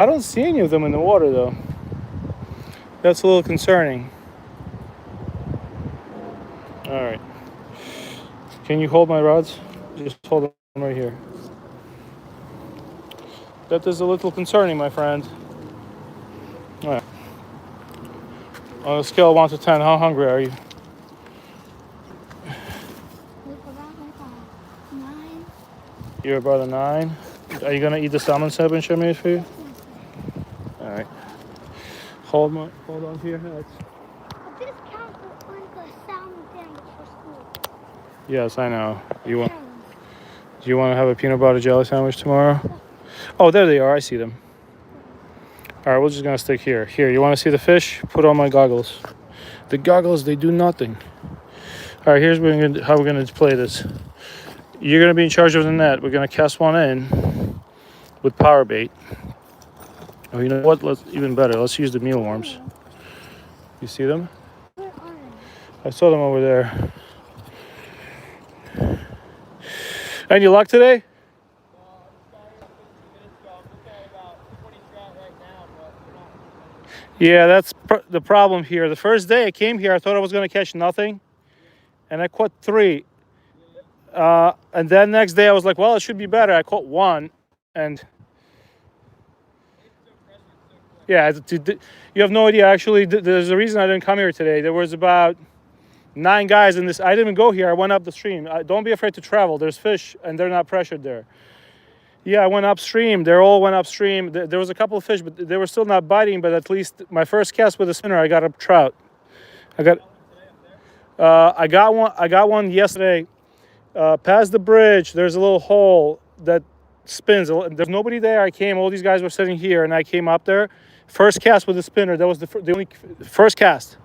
I don't see any of them in the water though. That's a little concerning. All right. Can you hold my rods? Just hold them right here. That is a little concerning, my friend. All right. On a scale of 1 to 10, how hungry are you? Nine. You're about a 9. Are you gonna eat the salmon sandwich I made for you? All right. Hold on to your heads. This counts for like a salmon sandwich for school. Yes, I know. Do you want to have a peanut butter jelly sandwich tomorrow? Oh, there they are. I see them. All right, we're just gonna stick here. Here, you want to see the fish? Put on my goggles. The goggles, they do nothing. All right, here's how we're gonna play this. You're gonna be in charge of the net. We're gonna cast one in with power bait. Oh, you know what? Let's even better. Let's use the mealworms. You see them? Where are they? I saw them over there. Any luck today? Yeah, that's the problem here. The first day I came here, I thought I was going to catch nothing, and I caught 3. And then next day I was like, well, it should be better. I caught 1, and yeah, you have no idea. Actually, there's a reason I didn't come here today. There was about 9 guys in this. I didn't go here. I went up the stream. Don't be afraid to travel. There's fish, and they're not pressured there. Yeah, I went upstream. They all went upstream. There was a couple of fish, but they were still not biting. But at least my first cast with a spinner, I got a trout. I got one. I got one yesterday. Past the bridge, there's a little hole that spins. There's nobody there. I came. All these guys were sitting here, and I came up there. First cast with a spinner. That was the only first cast.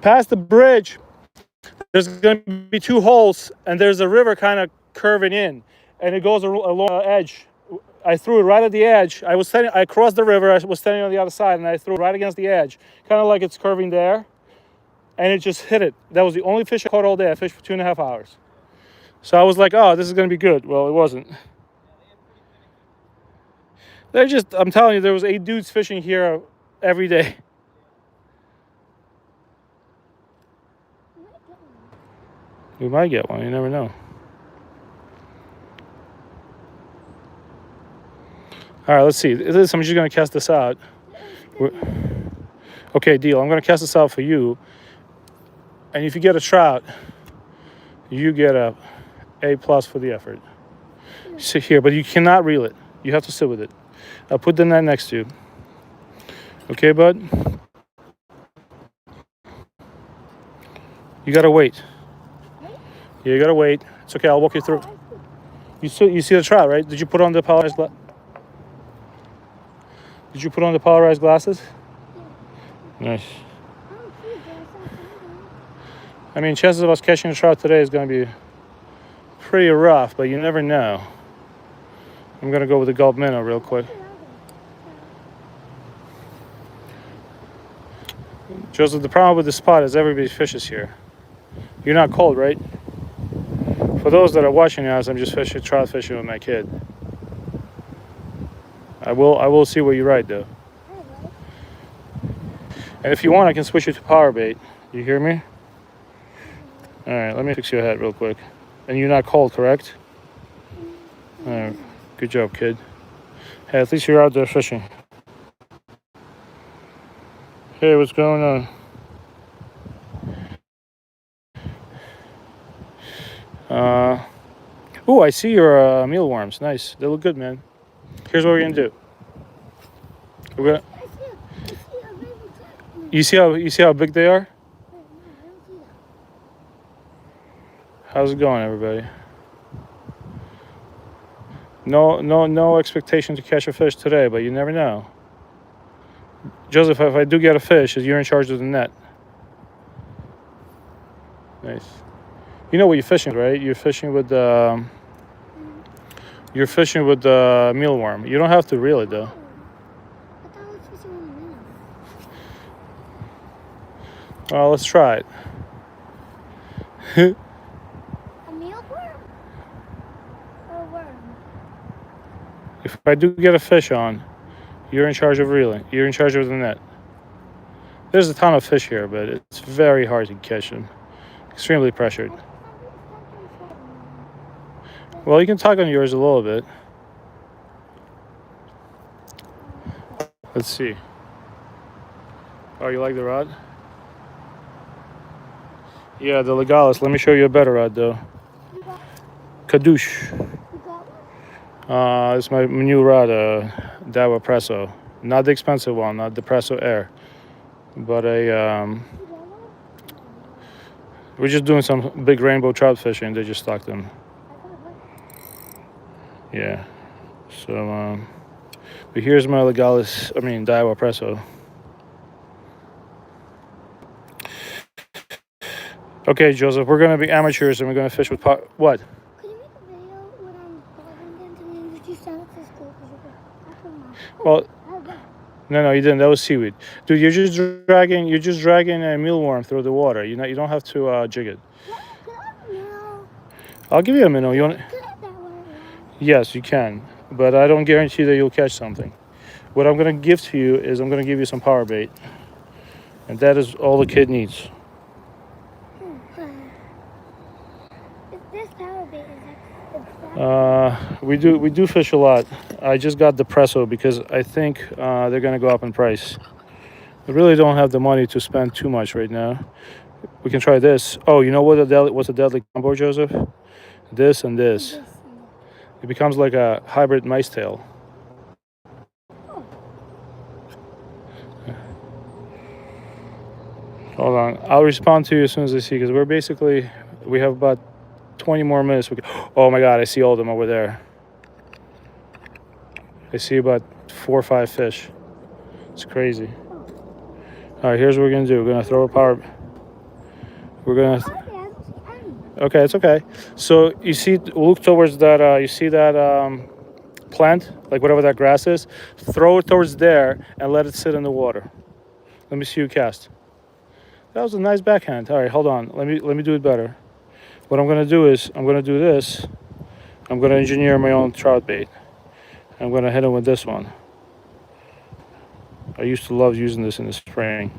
Past the bridge, there's going to be 2 holes, and there's a river kind of curving in, and it goes along the edge. I threw it right at the edge. I crossed the river. I was standing on the other side, and I threw it right against the edge, kind of like it's curving there, and it just hit it. That was the only fish I caught all day. I fished for 2.5 hours. So I was like, oh, this is going to be good. Well, it wasn't. I'm telling you, there was 8 dudes fishing here every day. We might get one. You never know. All right, let's see. I'm just going to cast this out. Okay, deal. I'm going to cast this out for you. And if you get a trout, you get a A+ for the effort. Sit here, but you cannot reel it. You have to sit with it. I'll put the net next to you. Okay, bud? You got to wait. Yeah, you got to wait. It's okay. I'll walk you through. You see the trout, right? Did you put on the polarized glasses? Nice. I mean, chances of us catching a trout today is going to be pretty rough, but you never know. I'm going to go with the Gulp Minnow real quick. Joseph, the problem with the spot is everybody fishes here. You're not cold, right? For those that are watching us, I'm just trout fishing with my kid. I will see what you ride, though. And if you want, I can switch you to power bait. You hear me? All right, let me fix your head real quick. And you're not cold, correct? All right, good job, kid. Hey, at least you're out there fishing. Hey, what's going on? Oh, I see your mealworms. Nice. They look good, man. Here's what we're gonna do. We're gonna. You see how big they are? How's it going, everybody? No expectation to catch a fish today, but you never know. Joseph, if I do get a fish, you're in charge of the net. Nice. You know what you're fishing, right? You're fishing with the mealworm. You don't have to reel it though. I thought I was fishing with a minnow. Well, let's try it. A mealworm? Or a worm? If I do get a fish on, you're in charge of reeling. You're in charge of the net. There's a ton of fish here, but it's very hard to catch them. Extremely pressured. Well, you can tug on yours a little bit. Let's see. Oh, you like the rod? Yeah, the Legalis. Let me show you a better rod, though. Kadoosh. It's my new rod, Dawa Presso. Not the expensive one, not the Presso Air. But we're just doing some big rainbow trout fishing. They just stocked them. Yeah. So, but here's my Legalis, Daiwa Presso. Okay, Joseph, we're going to be amateurs and we're going to fish with what? Could you make a video when I'm calling them and did you send it to school? Well, no, you didn't. That was seaweed, dude. You're just dragging a mealworm through the water. You don't have to jig it. I'll give you a minnow. You want? Yes, you can, but I don't guarantee that you'll catch something. What I'm going to give to you is I'm going to give you some power bait, and that is all the kid needs. This power bait is we do fish a lot. I just got the Presso because I think they're going to go up in price. I really don't have the money to spend too much right now. We can try this. Oh, you know what's a deadly combo, Joseph? This and this. It becomes like a hybrid mice tail. Hold on. I'll respond to you as soon as I see, because we have about 20 more minutes. Oh my God, I see all of them over there. I see about 4 or 5 fish. It's crazy. All right, here's what we're gonna do. We're gonna throw a power. We're gonna. Okay, it's okay. So you see, look towards that. You see that plant, like whatever that grass is. Throw it towards there and let it sit in the water. Let me see you cast. That was a nice backhand. All right, hold on. Let me do it better. What I'm gonna do is I'm gonna do this. I'm gonna engineer my own trout bait. I'm gonna hit him with this one. I used to love using this in the spring.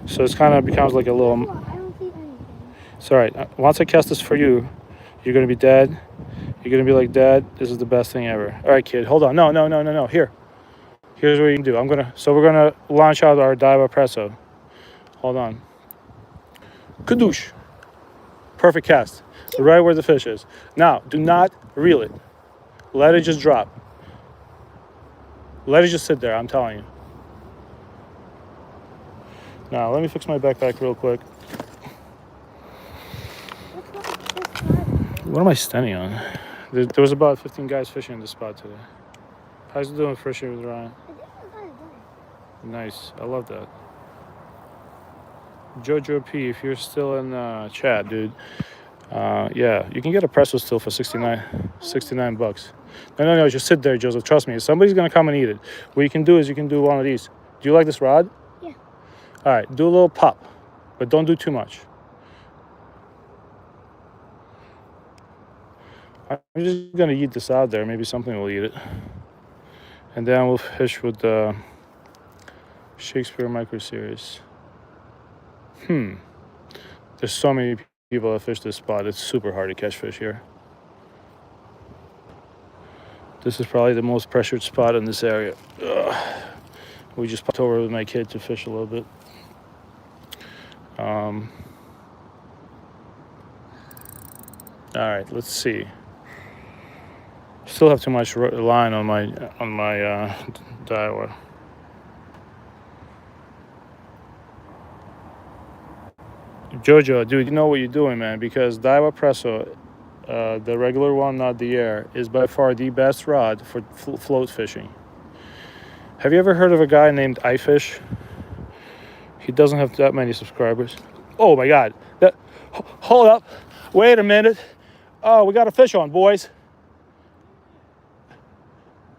So it's kind of becomes like a little. It's all right. Once I cast this for you, you're gonna be dead. You're gonna be like, Dad, this is the best thing ever. All right, kid, hold on. No. Here's what you can do. We're gonna launch out our Daiwa Presso. Hold on. Kadoosh. Perfect cast. Right where the fish is. Now, do not reel it. Let it just drop. Let it just sit there, I'm telling you. Now, let me fix my backpack real quick. What am I standing on? There was about 15 guys fishing in this spot today. How's it doing fishing with Ryan? Nice. I love that. Jojo P, if you're still in chat, dude. Yeah, you can get a Presso still for 69 bucks. No, just sit there, Joseph. Trust me, somebody's gonna come and eat it. What you can do is you can do one of these. Do you like this rod? Yeah. All right, do a little pop, but don't do too much. I'm just gonna eat this out there. Maybe something will eat it, and then we'll fish with the Shakespeare Micro Series. There's so many people that fish this spot. It's super hard to catch fish here. This is probably the most pressured spot in this area. We just popped over with my kid to fish a little bit. All right, let's see. Still have too much line on my Daiwa. Jojo, dude, you know what you're doing, man, because Daiwa Presso, the regular one, not the air, is by far the best rod for float fishing. Have you ever heard of a guy named iFish? He doesn't have that many subscribers. Oh my God. Hold up. Wait a minute. Oh, we got a fish on, boys.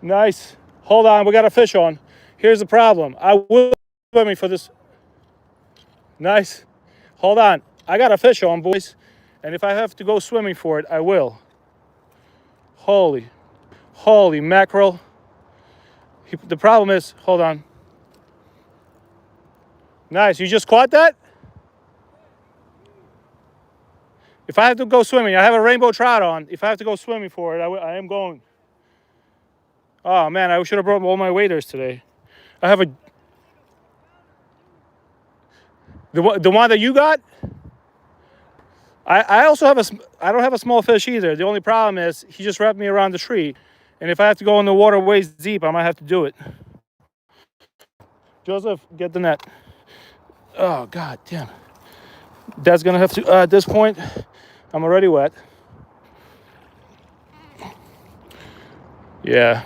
Nice. Hold on, we got a fish on. Here's the problem. I will swimming for this. Nice. Hold on. I got a fish on, boys. And if I have to go swimming for it, I will. Holy Holy mackerel. The problem is, hold on. Nice, you just caught that? If I have to go swimming, I have a rainbow trout on. If I have to go swimming for it, I am going. Oh man, I should have brought all my waders today. I have the one that you got. I also have I don't have a small fish either. The only problem is he just wrapped me around the tree, and if I have to go in the water waist deep, I might have to do it. Joseph, get the net. Oh god damn. Dad's gonna have to. At this point, I'm already wet. Yeah.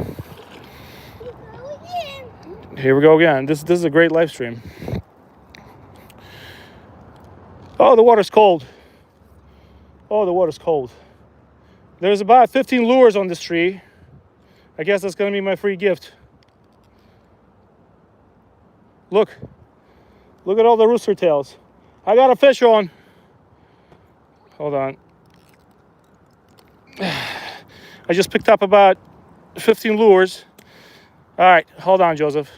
Here we go again. This is a great live stream. Oh, the water's cold. Oh, the water's cold. There's about 15 lures on this tree. I guess that's gonna be my free gift. Look at all the rooster tails. I got a fish on. Hold on. I just picked up about 15 lures. All right, hold on, Joseph.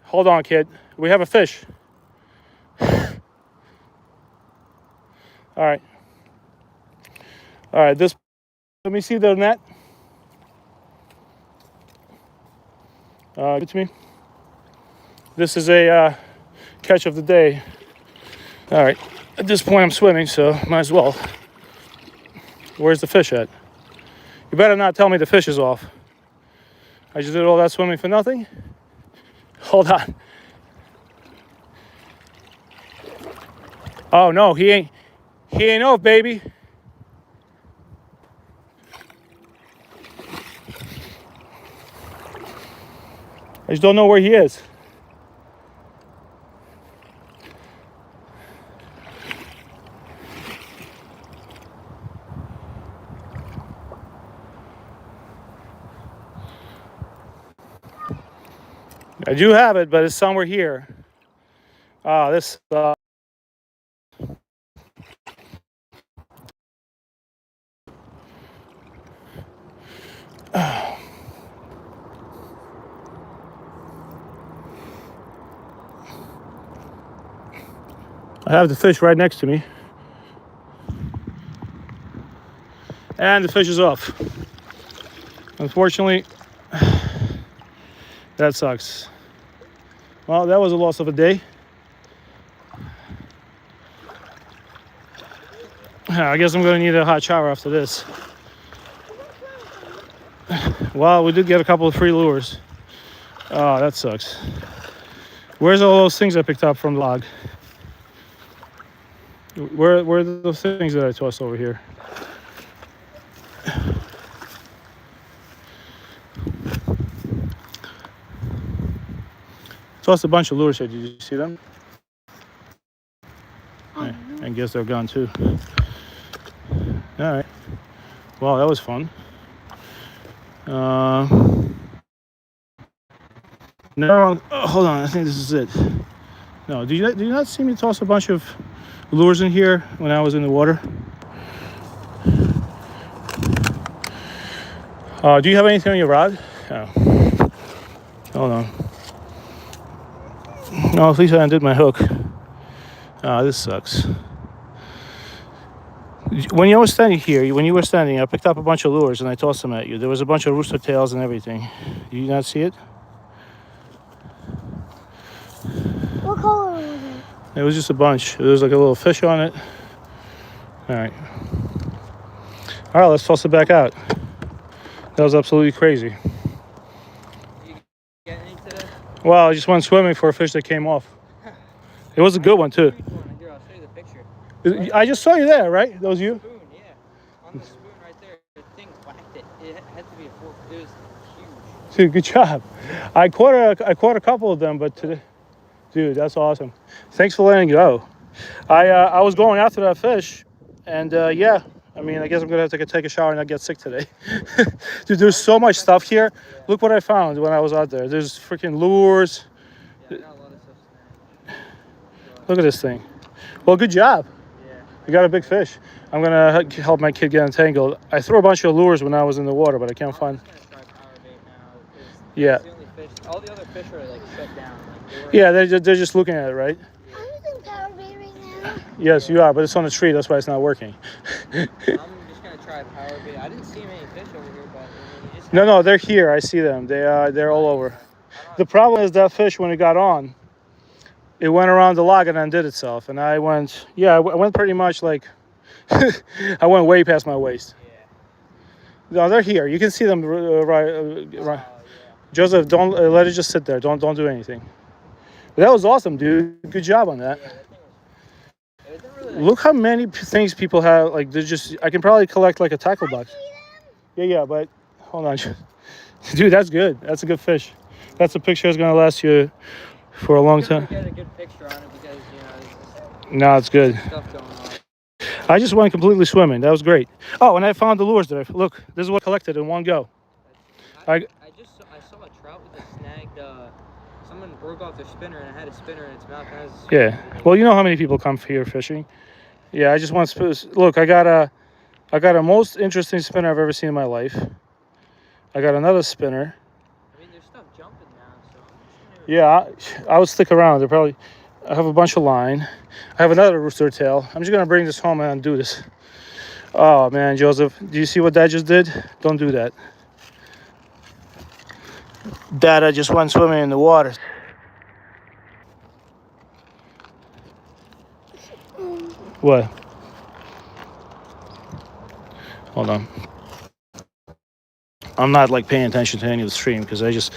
Hold on, kid. We have a fish. All right. All right, let me see the net. Give it to me. This is a catch of the day. All right, at this point I'm swimming, so might as well. Where's the fish at? You better not tell me the fish is off. I just did all that swimming for nothing. Hold on. Oh no, he ain't off, baby. I just don't know where he is. I do have it, but it's somewhere here. This. I have the fish right next to me. And the fish is off. Unfortunately, that sucks. Well, that was a loss of a day. I guess I'm going to need a hot shower after this. Well, we did get a couple of free lures. Oh, that sucks. Where's all those things I picked up from the log? Where are those things that I tossed over here? Tossed a bunch of lures here. Did you see them? Yeah, I guess they're gone too. All right. Well, that was fun. No, hold on. I think this is it. No, do you not see me toss a bunch of lures in here when I was in the water? Do you have anything on your rod? Oh. Hold on. No, at least I undid my hook. This sucks. When you were standing here, I picked up a bunch of lures and I tossed them at you. There was a bunch of rooster tails and everything. Do you not see it? What color was it? It was just a bunch. There was like a little fish on it. All right. All right, let's toss it back out. That was absolutely crazy. You get any today? Well, I just went swimming for a fish that came off. It was a good one too. Here, I'll show you the picture. I just saw you there, right? That was you? Spoon, yeah. On the spoon right there. The thing whacked it. It had to be a fork. It was huge. Dude, good job. I caught a couple of them, but today, dude, that's awesome. Thanks for letting go. I was going after that fish, and yeah. I mean, I guess I'm gonna have to take a shower and not get sick today. Dude, there's so much stuff here. Look what I found when I was out there. There's freaking lures. Yeah, I got a lot of stuff. Look at this thing. Well, good job. Yeah. You got a big fish. I'm gonna help my kid get entangled. I threw a bunch of lures when I was in the water, but I can't I'm find. just gonna try power bait now because Yeah, that's the only fish. All the other fish are like shut down. Like they were. yeah, they're just looking at it, right? Yeah. I'm using power bait right now. Yes, you are, but it's on the tree. That's why it's not working. I'm just gonna try power bait. I didn't see many fish over here, but I mean, you just. No, they're here. I see them. They're all over. The problem is that fish when it got on, it went around the log and undid itself, and I went. Yeah, I went pretty much like. I went way past my waist. Yeah. No, they're here. You can see them. Right. Oh yeah. Joseph, don't let it just sit there. Don't do anything. But that was awesome, dude. Good job on that. Yeah, that thing was. It didn't really. Like, Look how many things people have. Like they're just. I can probably collect like a tackle box. Yeah, but hold on, dude. That's good. That's a good fish. That's a picture that's gonna last you for a long time. Get a good picture on it because there's No, it's good. stuff going on. I just went completely swimming. That was great. Oh, and I found the lures that I look. This is what I collected in one go. I saw a trout with a snagged. Someone broke off their spinner and it had a spinner in its mouth. And I was Yeah. Well, you know how many people come here fishing. Yeah, I just want to look. I got a most interesting spinner I've ever seen in my life. I got another spinner. I mean, there's stuff jumping now, so I'm just Yeah, gonna. I would stick around. They're probably. I have a bunch of line. I have another rooster tail. I'm just gonna bring this home and do this. Oh man, Joseph, do you see what that just did? Don't do that. Dada just went swimming in the water. What? Hold on. I'm not like paying attention to any of the stream because I just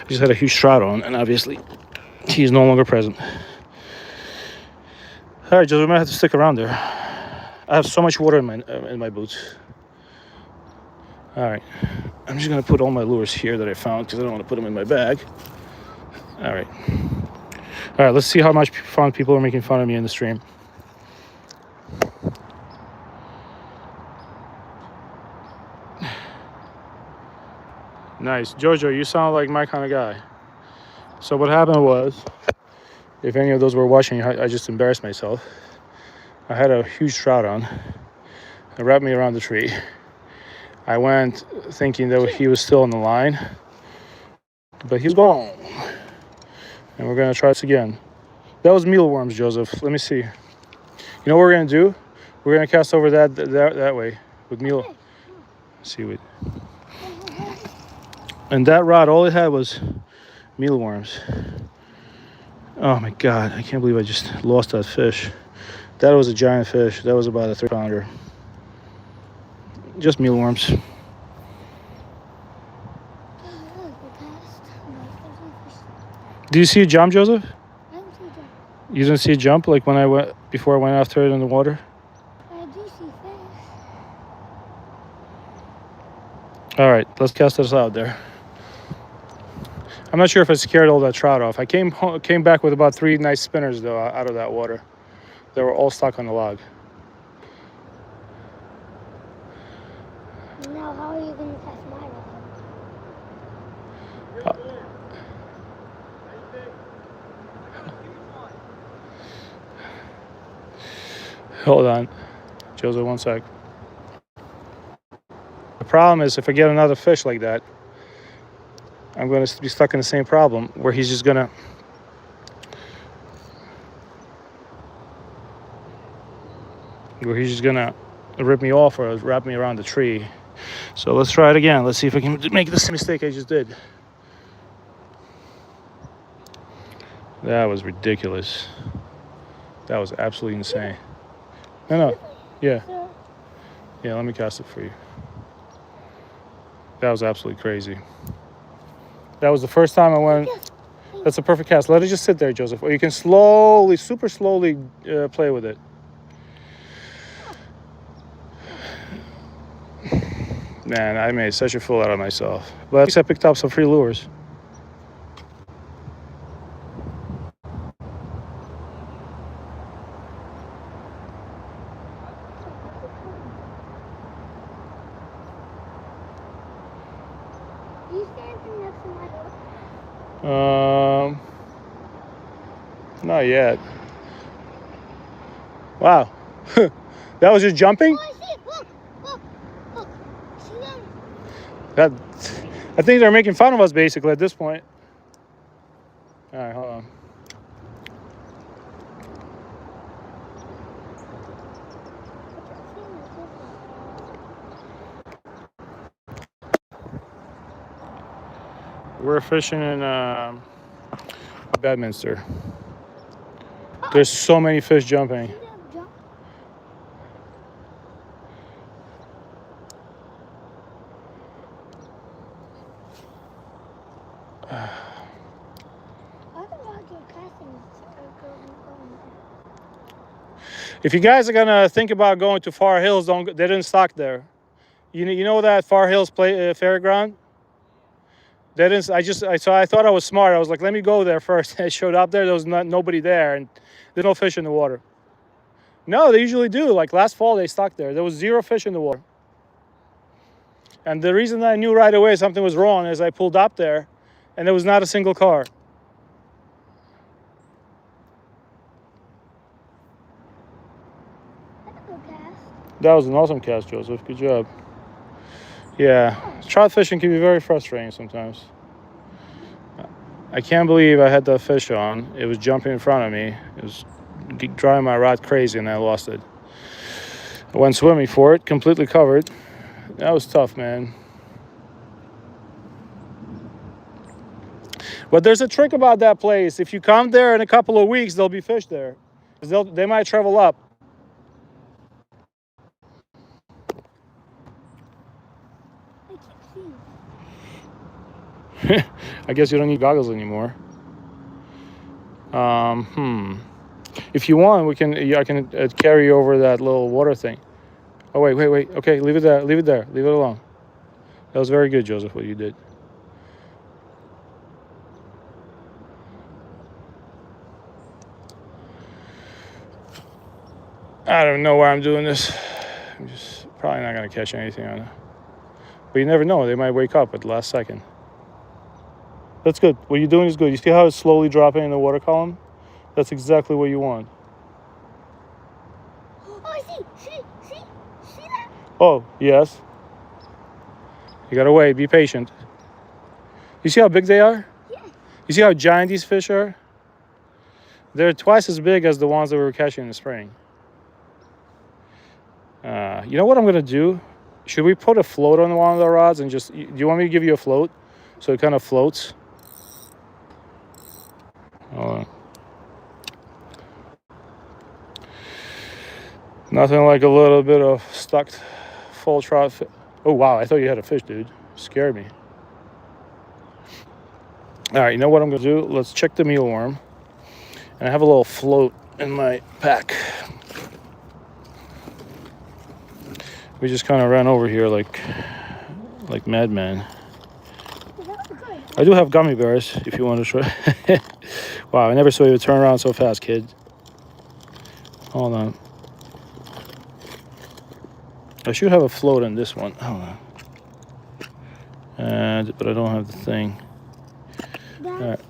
had a huge trout on, and obviously he's no longer present. All right, Joseph, we might have to stick around there. I have so much water in my boots. All right, I'm just gonna put all my lures here that I found because I don't want to put them in my bag. All right, let's see how much fun people are making fun of me in the stream. Nice, Jojo, you sound like my kind of guy. So what happened was, if any of those were watching, I just embarrassed myself. I had a huge trout on. It wrapped me around the tree. I went thinking that he was still on the line, but he's gone. And we're gonna try this again. That was mealworms, Joseph. Let me see. You know what we're gonna do? We're gonna cast over that way with meal seaweed. And that rod, all it had was mealworms. Oh my God, I can't believe I just lost that fish. That was a giant fish. That was about a 3-pounder. Just mealworms. Do you see a jump, Joseph? I don't see that. You didn't see a jump like when before I went after it in the water? I do see fish. All right, let's cast this out there. I'm not sure if I scared all that trout off. I came back with about 3 nice spinners though out of that water. They were all stuck on the log. Now, how are you going to catch my rod? Hold on, Joseph, one sec. The problem is if I get another fish like that, I'm going to be stuck in the same problem where he's just going to... rip me off or wrap me around the tree. So let's try it again. Let's see if I can make the same mistake I just did. That was ridiculous. That was absolutely insane. No. Yeah. Yeah, let me cast it for you. That was absolutely crazy. That was the first time I went. That's a perfect cast. Let it just sit there, Joseph. Or you can slowly, super slowly play with it. Man, I made such a fool out of myself. But at least I picked up some free lures. You standing next to my door? Not yet. Wow. That was just jumping? Oh, I see it. Look, look, look. See them? That, I think they're making fun of us basically at this point. All right, hold on. We're fishing in Bedminster. There's so many fish jumping. See them jump? I can watch your casting. If you guys are gonna think about going to Far Hills, don't. They didn't stock there. You know that Far Hills fairground? They didn't. I thought I was smart. I was like, let me go there first. I showed up there. There was nobody there, and there's no fish in the water. No, they usually do. Like last fall, they stocked there. There was 0 fish in the water. And the reason I knew right away something was wrong is I pulled up there, and there was not a single car. That's a good cast. That was an awesome cast, Joseph. Good job. Yeah, trout fishing can be very frustrating sometimes. I can't believe I had that fish on. It was jumping in front of me. It was driving my rod crazy, and I lost it. I went swimming for it, completely covered. That was tough, man. But there's a trick about that place. If you come there in a couple of weeks, there'll be fish there. They might travel up. I keep seeing. I guess you don't need goggles anymore. If you want, I can carry over that little water thing. Oh wait. Okay, leave it there. Leave it alone. That was very good, Joseph, what you did. I don't know why I'm doing this. I'm just probably not gonna catch anything on it. But you never know. They might wake up at the last second. That's good. What you're doing is good. You see how it's slowly dropping in the water column? That's exactly what you want. Oh, I see that? Oh, yes. You gotta wait. Be patient. You see how big they are? Yeah. You see how giant these fish are? They're twice as big as the ones that we were catching in the spring. You know what I'm gonna do? Should we put a float on one of the rods and just... Do you want me to give you a float? So it kind of floats? Hold on. Nothing like a little bit of stuck full trout. Oh, wow. I thought you had a fish, dude. Scared me. All right, you know what I'm going to do? Let's check the mealworm. And I have a little float in my pack. We just kind of ran over here like madmen. I do have gummy bears if you want to try. Wow, I never saw you turn around so fast, kid. Hold on. I should have a float on this one. Hold on. But I don't have the thing.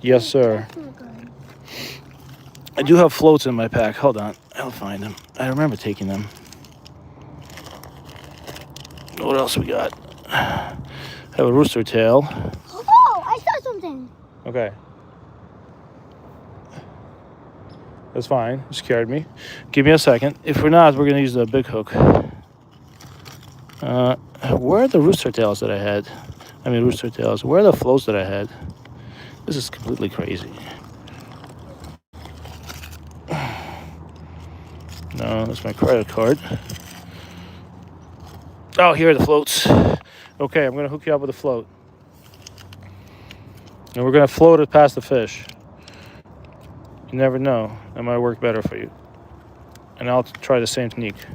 Yes, sir. I do have floats in my pack. Hold on. I'll find them. I remember taking them. What else we got? I have a rooster tail. Oh, I saw something. Okay. That's fine. You scared me. Give me a second. If we're not, we're going to use the big hook. Where are the rooster tails that I had? Rooster tails. Where are the floats that I had? This is completely crazy. No, that's my credit card. Oh, here are the floats. Okay, I'm going to hook you up with a float. And we're going to float it past the fish. You never know. That might work better for you. And I'll try the same technique.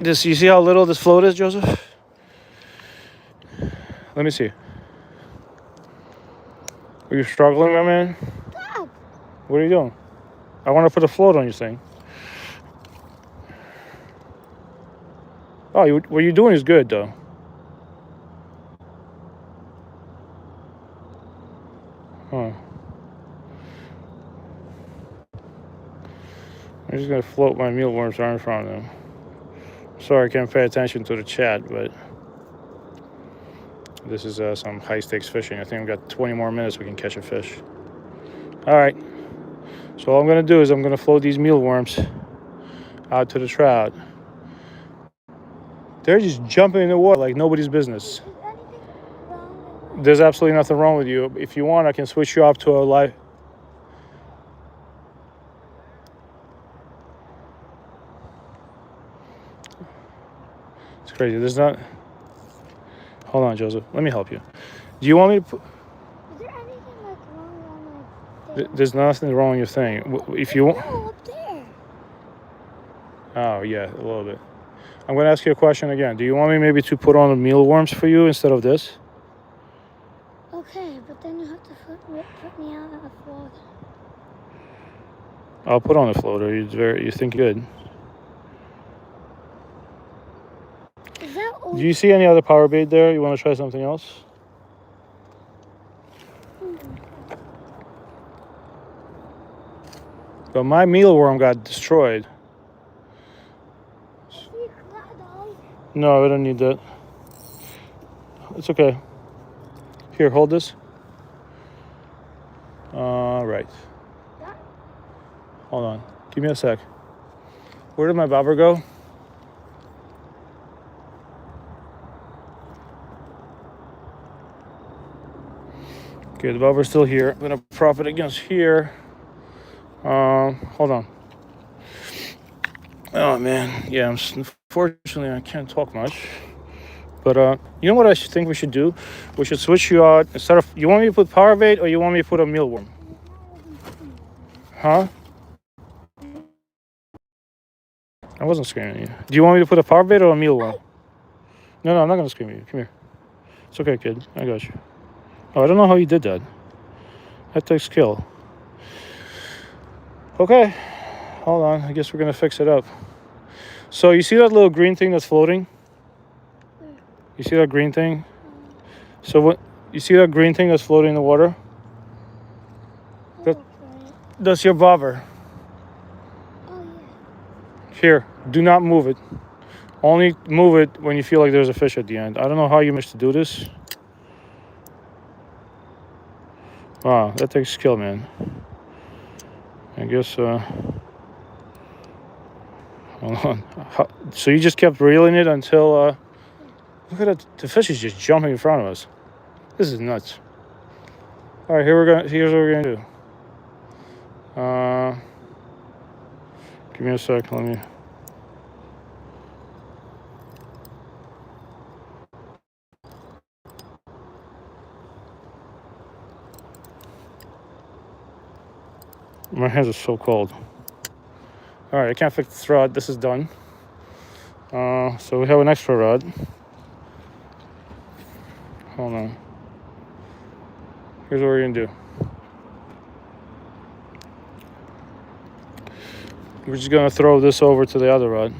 You see how little this float is, Joseph? Let me see. Are you struggling, my man? Stop. What are you doing? I want to put a float on your thing. Oh, what you're doing is good, though. Huh. I'm just gonna float my mealworms right in front of them. Sorry, I can't pay attention to the chat, but this is some high stakes fishing. I think we've got 20 more minutes we can catch a fish. All right. So all I'm gonna do is I'm gonna float these mealworms out to the trout. They're just jumping in the water like nobody's business. Is anything wrong with There's absolutely nothing wrong with you. If you want, I can switch you up to a live. It's crazy. There's not. Hold on, Joseph. Let me help you. Do you want me to put? Is there anything like wrong on my thing? There's nothing wrong with your thing. If you want. No, up there. Oh yeah, a little bit. I'm gonna ask you a question again. Do you want me maybe to put on the mealworms for you instead of this? Okay, but then you have to put me out on the floor. I'll put on a floater. You think good. Is that Do you see any other power bait there? You want to try something else? But my mealworm got destroyed. No, I don't need that. It's okay. Here, hold this. Right. Hold on. Give me a sec. Where did my bobber go? Okay, the bobber's still here. I'm gonna prop it against here. Hold on. Oh man, yeah. Unfortunately, I can't talk much. But you know what I think we should do? We should switch you out instead of. You want me to put power bait or you want me to put a mealworm? Huh? I wasn't screaming at you. Do you want me to put a power bait or a mealworm? No, I'm not gonna scream at you. Come here. It's okay, kid. I got you. Oh, I don't know how you did that. That takes skill. Okay. Hold on. I guess we're gonna fix it up. So you see that little green thing that's floating? You see that green thing? So what? You see that green thing that's floating in the water? That's your bobber. Oh, yeah. Here, do not move it. Only move it when you feel like there's a fish at the end. I don't know how you managed to do this. Wow, that takes skill, man. I guess, hold on. So you just kept reeling it until, look at it. The fish is just jumping in front of us. This is nuts. All right, here's what we're gonna do. Give me a sec. Let me. My hands are so cold. All right, I can't fix this rod. This is done. So we have an extra rod. Hold on. Here's what we're gonna do. We're just gonna throw this over to the other rod.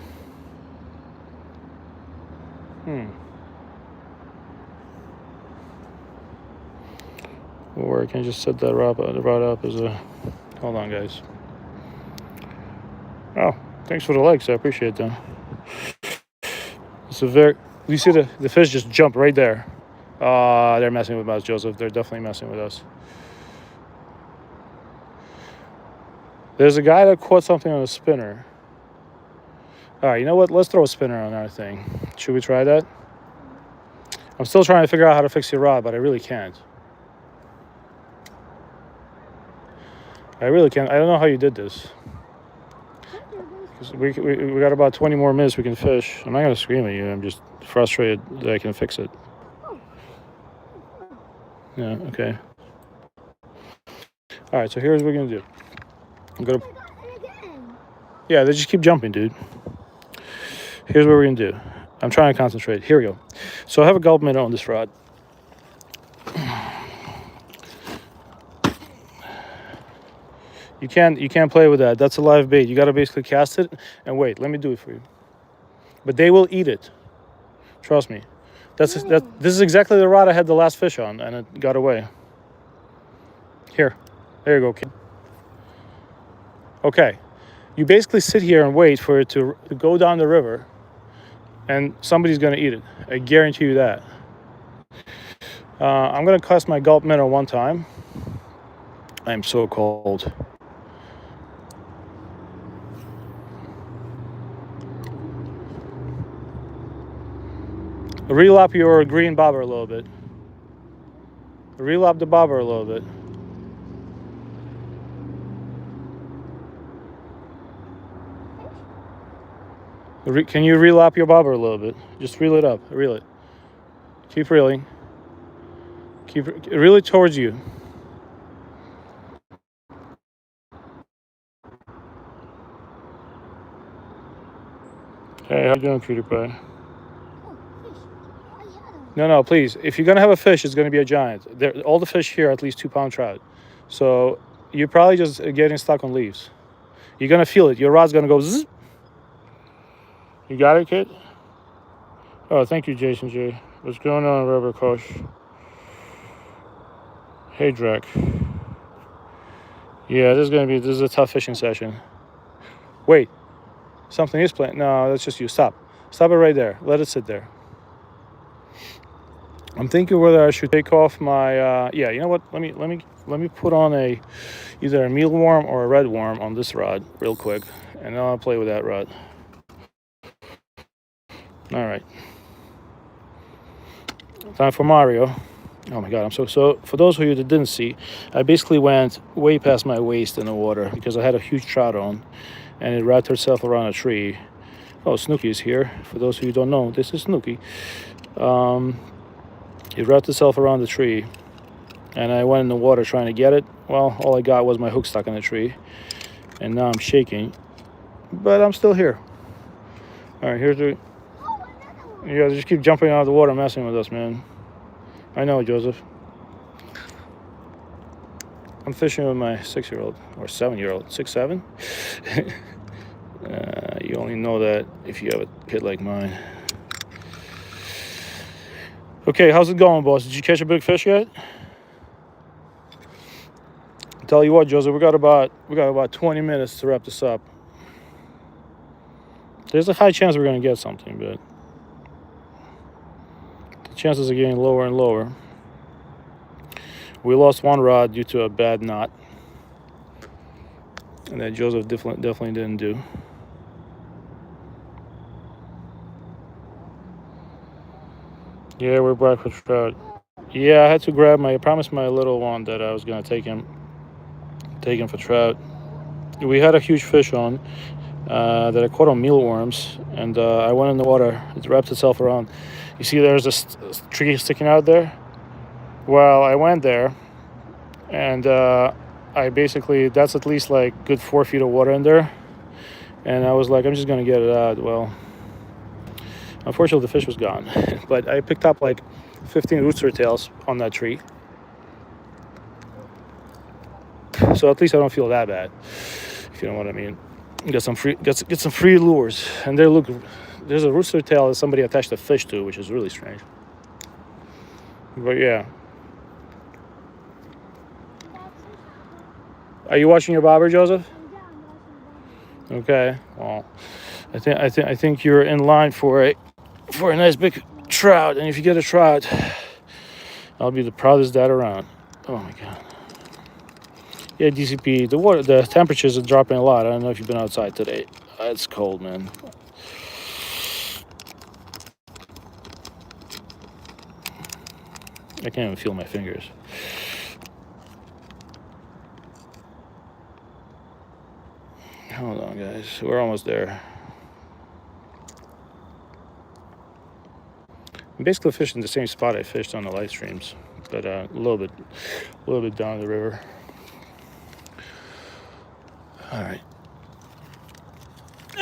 Or I can just set that rod up as a. Hold on, guys. Oh, thanks for the likes. I appreciate that. It's a very. You see the fish just jump right there. They're messing with us, Joseph. They're definitely messing with us. There's a guy that caught something on a spinner. All right, you know what? Let's throw a spinner on our thing. Should we try that? I'm still trying to figure out how to fix your rod, but I really can't. I really can't. I don't know how you did this. We got about 20 more minutes we can fish. I'm not going to scream at you. I'm just frustrated that I can fix it. Yeah, okay. All right, so here's what we're going to do. I'm going to... Yeah, they just keep jumping, dude. Here's what we're going to do. I'm trying to concentrate. Here we go. So I have a gulp minnow on this rod. You can't play with that. That's a live bait. You got to basically cast it and wait. Let me do it for you. But they will eat it. Trust me. This is exactly the rod I had the last fish on, and it got away. Here. There you go, kid. Okay. You basically sit here and wait for it to go down the river, and somebody's going to eat it. I guarantee you that. I'm going to cast my gulp minnow one time. I'm so cold. Reel up your green bobber a little bit. Reel up the bobber a little bit. Can you reel up your bobber a little bit? Just reel it up. Reel it. Keep reeling. Reel it towards you. Hey, how you doing, cutie pie? Oh, fish. I had them. No, please. If you're gonna have a fish, it's gonna be a giant. All the fish here are at least 2-pound trout. So you're probably just getting stuck on leaves. You're gonna feel it. Your rod's gonna go zzz. You got it, kid? Oh, thank you, Jason J. What's going on, Robert Kosh? Hey, Drek. Yeah, this is a tough fishing session. Wait, something is playing. No, that's just you. Stop it right there. Let it sit there. I'm thinking whether I should take off my. Yeah, you know what? Let me put on either a mealworm or a red worm on this rod real quick, and then I'll play with that rod. All right. Time for Mario. Oh my God, I'm so. For those of you that didn't see, I basically went way past my waist in the water because I had a huge trout on, and it wrapped herself around a tree. Oh, Snooky is here. For those of you who don't know, this is Snooky. It wrapped itself around the tree, and I went in the water trying to get it. Well, all I got was my hook stuck in the tree, and now I'm shaking, but I'm still here. All right, here's the. You guys just keep jumping out of the water, messing with us, man. I know, Joseph. I'm fishing with my 6-year-old or 7-year-old, 6, 7. You only know that if you have a kid like mine. Okay, how's it going, boss? Did you catch a big fish yet? I'll tell you what, Joseph, we got about 20 minutes to wrap this up. There's a high chance we're gonna get something, but the chances are getting lower and lower. We lost one rod due to a bad knot, and that Joseph definitely didn't do. Yeah, we're back with trout. Yeah, I had to grab I promised my little one that I was gonna take him for trout. We had a huge fish on that I caught on mealworms, and I went in the water. It wrapped itself around. You see, there's a tree sticking out there. Well, I went there, and I basically that's at least like good 4 feet of water in there, and I was like, I'm just gonna get it out. Well, unfortunately, the fish was gone, but I picked up like 15 rooster tails on that tree. So at least I don't feel that bad, if you know what I mean. Get some free lures, and there's a rooster tail that somebody attached a fish to, which is really strange. But yeah. Are you watching your bobber, Joseph? Okay. Well, I think you're in line for a nice big trout, and if you get a trout, I'll be the proudest dad around. Oh my God. Yeah, DCP, the temperatures are dropping a lot. I don't know if you've been outside today. It's cold, man. I can't even feel my fingers. Hold on, guys. We're almost there. I'm basically fishing the same spot I fished on the live streams, but a little bit down the river. All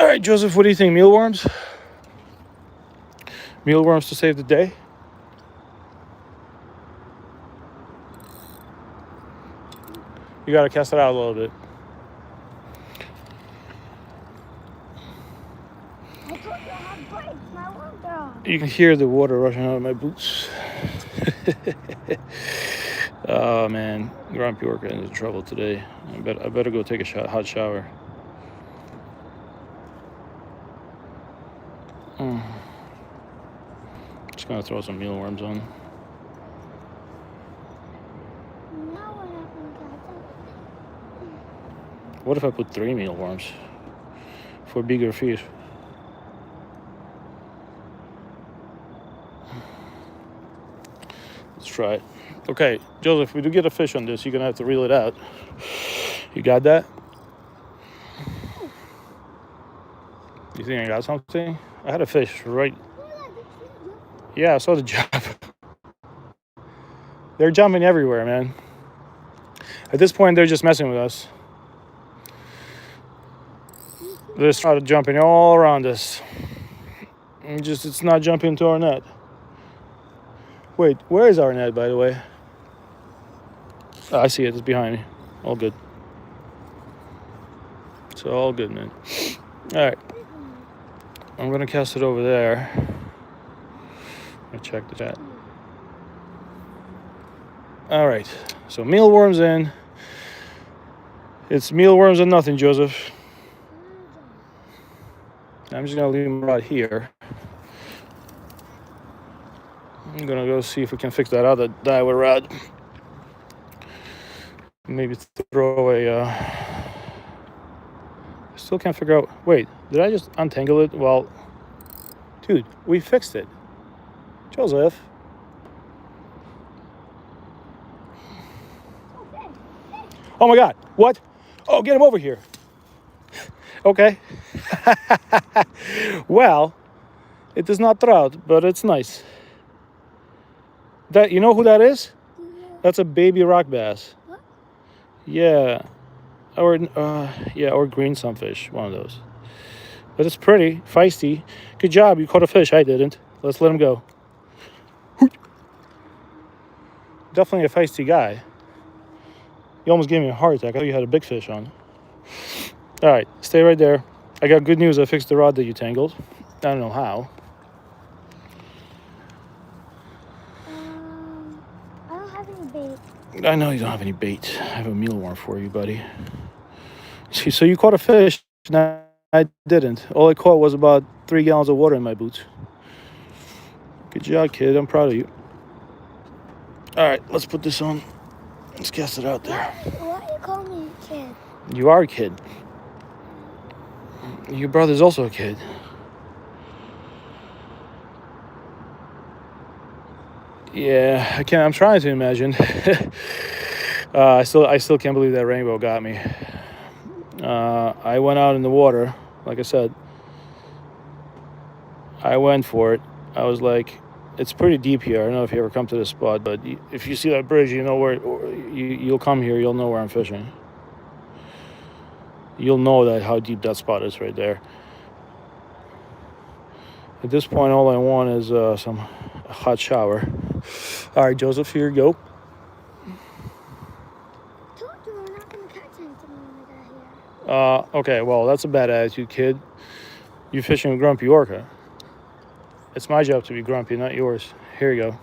right, Joseph. What do you think? Mealworms? Mealworms to save the day? You gotta cast it out a little bit. I told you I had brakes. My work dog. You can hear the water rushing out of my boots. Oh man, Grumpy Orca is in trouble today. I better go take a hot shower. Just gonna throw some mealworms on. Now we're not going to catch it. What if I put 3 mealworms for bigger fish? Let's try it. Okay, Joseph, if we do get a fish on this, you're gonna have to reel it out. You got that? You think I got something? I had a fish right. Yeah, I saw the jump. They're jumping everywhere, man. At this point, they're just messing with us. They're started jumping all around us. And it's not jumping to our net. Wait, where is our net, by the way? Oh, I see it. It's behind me. All good. So all good, man. All right. I'm gonna cast it over there. I check the chat. All right. So mealworms in. It's mealworms and nothing, Joseph. I'm just gonna leave them right here. I'm gonna go see if we can fix that other dye rod. Maybe throw a. Still can't figure out. Wait, did I just untangle it? Well, dude, we fixed it. Joseph. Oh my God! What? Oh, get him over here. Okay. Well, it is not trout, but it's nice. That, you know who that is? That's a baby rock bass. What? Yeah, or green sunfish, one of those. But it's pretty feisty. Good job, you caught a fish. I didn't. Let's let him go. Definitely a feisty guy. You almost gave me a heart attack. I thought you had a big fish on. All right, stay right there. I got good news. I fixed the rod that you tangled. I don't know how. I don't have any bait. I know you don't have any bait. I have a mealworm for you, buddy. See, so you caught a fish. No, I didn't. All I caught was about 3 gallons of water in my boots. Good job, kid. I'm proud of you. All right, let's put this on. Let's cast it out there. Why do you call me a kid? You are a kid. Your brother's also a kid. Yeah, I can't. I'm trying to imagine. I still can't believe that rainbow got me. I went out in the water, like I said. I went for it. I was like, it's pretty deep here. I don't know if you ever come to this spot, but if you see that bridge, you know where. You'll come here. You'll know where I'm fishing. You'll know how deep that spot is right there. At this point, all I want is a hot shower. All right, Joseph, here you go. I told you we're not going to catch anything when we got here. Okay, well, that's a bad attitude, kid. You fishing with Grumpy Orca. It's my job to be grumpy, not yours. Here you go.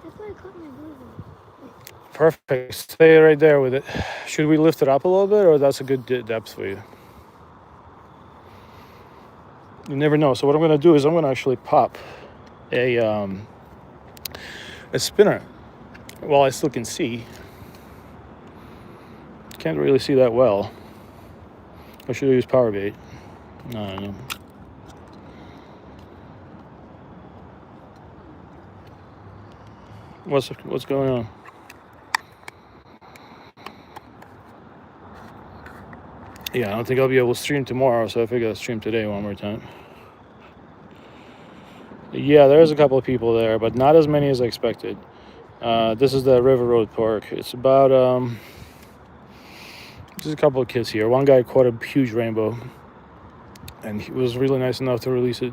That's why I caught my booty. Perfect. Stay right there with it. Should we lift it up a little bit, or that's a good depth for you? You never know. So what I'm going to do is I'm going to actually pop a spinner while I still can see. Can't really see that well. I should have used power bait. No. What's going on? Yeah, I don't think I'll be able to stream tomorrow, so I figured I'll stream today one more time. Yeah, there's a couple of people there, but not as many as I expected. This is the River Road Park. It's about, there's a couple of kids here. One guy caught a huge rainbow, and he was really nice enough to release it.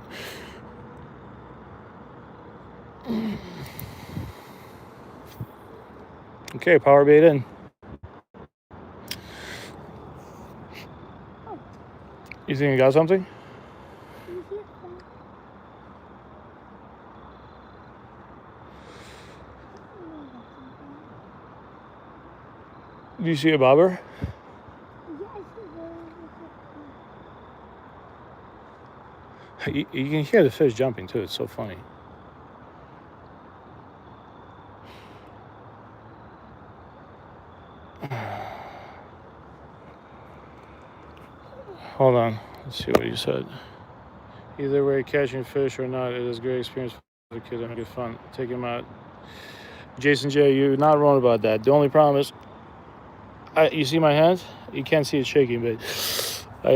Okay, power bait in. You think you got something? Do you see a bobber? Yeah, I see the... You can hear the fish jumping too. It's so funny. Hold on. Let's see what you said. Either way, catching fish or not, it is a great experience for the kids and good fun. Take them out. Jason J, you're not wrong about that. The only problem is, you see my hand? You can't see it shaking, but I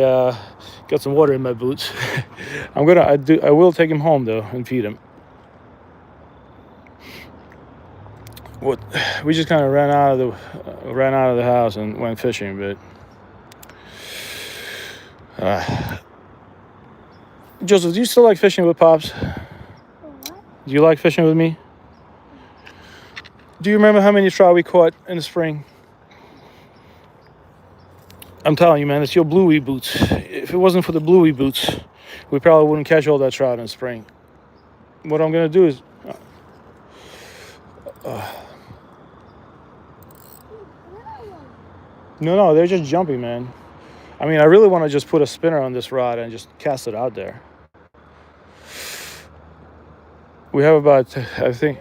got some water in my boots. I will take him home though and feed him. We just kind of ran out of the house and went fishing, but Joseph, do you still like fishing with Pops? What? Do you like fishing with me? Do you remember how many trout we caught in the spring? I'm telling you, man, it's your bluey boots. If it wasn't for the bluey boots, we probably wouldn't catch all that trout in the spring. What I'm gonna do is no, they're just jumping, man. I mean, I really want to just put a spinner on this rod and just cast it out there. We have about, I think.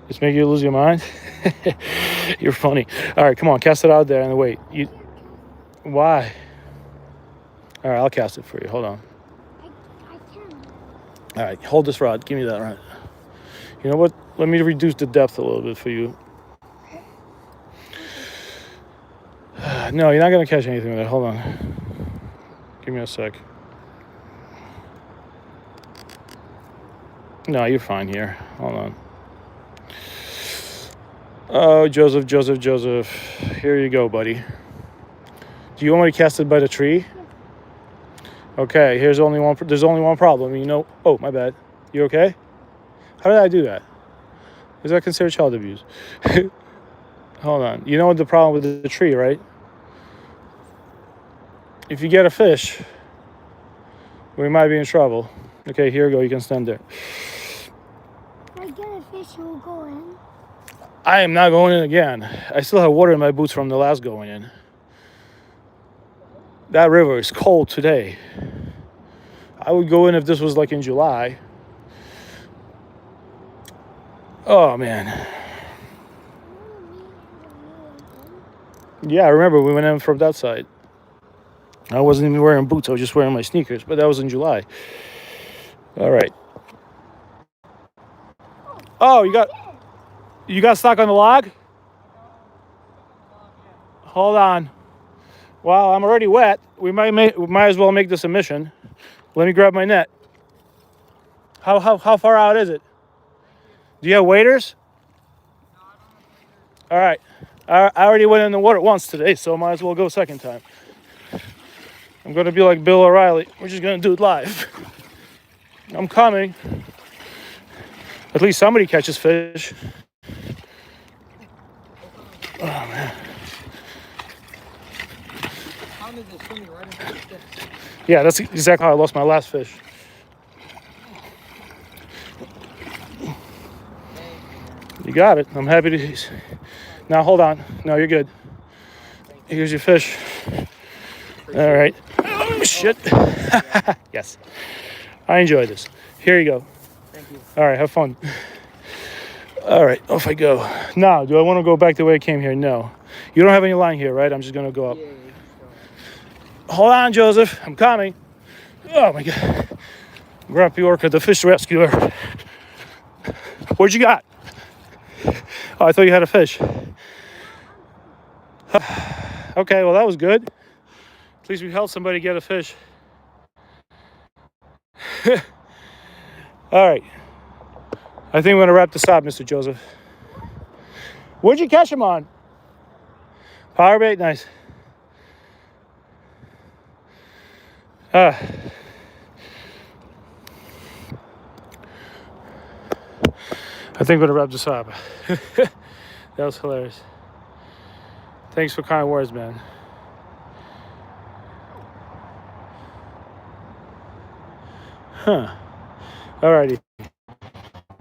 It's making you lose your mind? You're funny. All right, come on, cast it out there and wait. Why? All right, I'll cast it for you. Hold on. I can. All right, hold this rod. Give me that rod. You know what? Let me reduce the depth a little bit for you. No, you're not going to catch anything with that. Hold on. Give me a sec. No, you're fine here. Hold on. Oh, Joseph. Here you go, buddy. Do you want me to cast it by the tree? Okay, there's only one problem. You know, oh, my bad. You okay? How did I do that? Is that considered child abuse? Hold on. You know what the problem with the tree, right? If you get a fish, we might be in trouble. Okay, here you go. You can stand there. If I get a fish, you will go in. I am not going in again. I still have water in my boots from the last going in. That river is cold today. I would go in if this was like in July. Oh, man. Yeah, I remember we went in from that side. I wasn't even wearing boots. I was just wearing my sneakers, but that was in July. All right. Oh, you got stuck on the log? Hold on. Well, I'm already wet. We might as well make this a mission. Let me grab my net. How far out is it? Do you have waders? All right. I already went in the water once today, so I might as well go second time. I'm going to be like Bill O'Reilly. We're just going to do it live. I'm coming. At least somebody catches fish. Oh, man. Yeah, that's exactly how I lost my last fish. You got it. I'm happy to. Now, hold on. No, you're good. Here's your fish. All right. Oh, shit. Yes. I enjoy this. Here you go. Thank you. All right, have fun. All right, off I go. Now, do I want to go back the way I came here? No. You don't have any line here, right? I'm just going to go up. Yeah. Hold on, Joseph. I'm coming. Oh, my God. Grumpy Orca, the fish rescuer. What'd you got? Oh, I thought you had a fish. Okay, well, that was good. At least we helped somebody get a fish. All right. I think we're going to wrap this up, Mr. Joseph. Where'd you catch him on? Power bait? Nice. I think we're going to wrap this up. That was hilarious. Thanks for kind words, man. Huh. Alrighty.